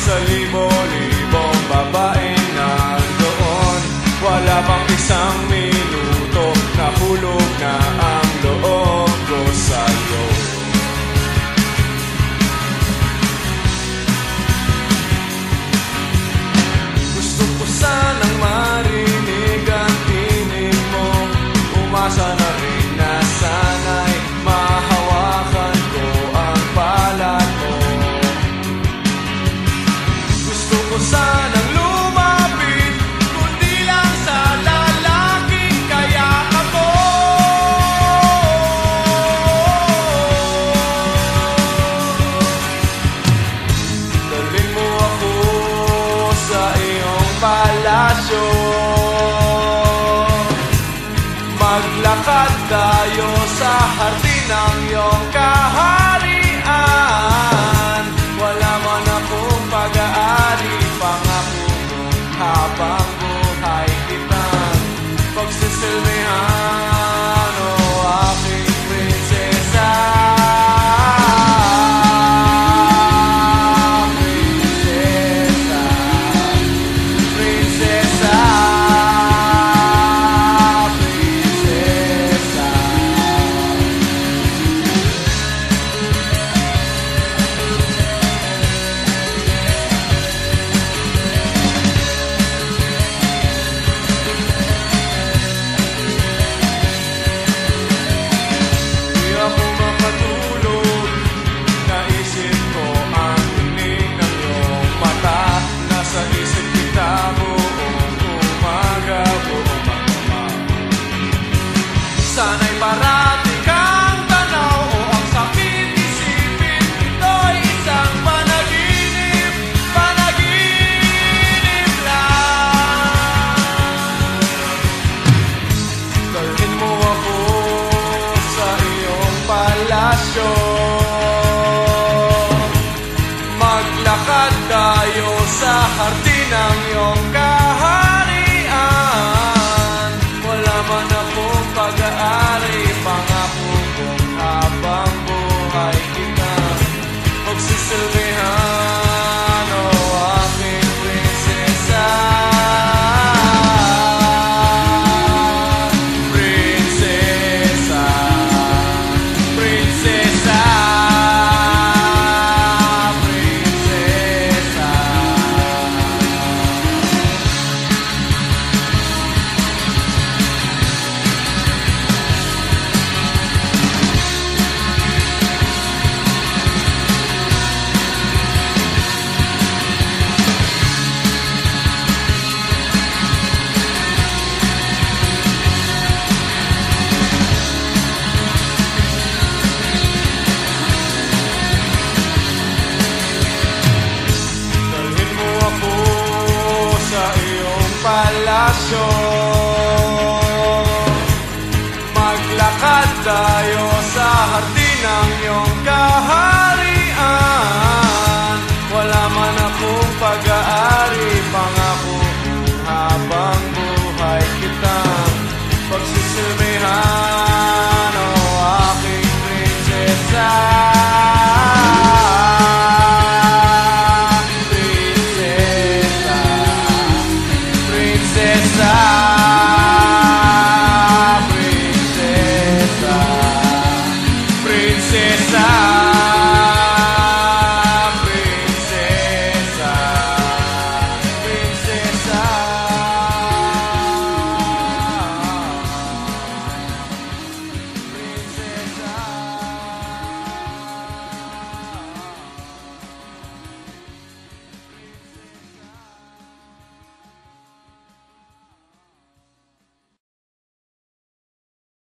sa libo-libong babaeng nandoon. Wala pang isang minuto, nahulog na ang loob ko sa'yo. Gusto ko sanang marinig ang tinig mo, umasa na rin na sana'y mahawakan ko ang palad mo. Gusto ko sanang lumapit, kundi lang sa lalaking kayak ako. Dalhin mo ako sa iyong palasyo, maglakad tayo sa hardin ng iyong kaharian. Wala man akong pag-aari, pangako mo habang buhay kitang pagsisilbihan, o aking prinsesa. Prinsesa, prinsesa, prinsesa. Di ako makatulog, naisip ko ang tinig ng iyong mata. Nasa isip kita buong umaga, buong magdamag. Sana'y parati kang tanaw, o ang sakit isipin ito'y isang panaginip, panaginip lang. Dalhin mo ako sa iyong palasyo, maglakad tayo sa hardin ng iyong kaharian. Wala man akong pag-aari, pangako kong habang buhay kitang pagsisilbihan, o aking prinsesa. Prinsesa, prinsesa, prinsesa. Dalhin mo ako sa iyong palasyo, maglakad tayo sa hardin ng iyong kaharian.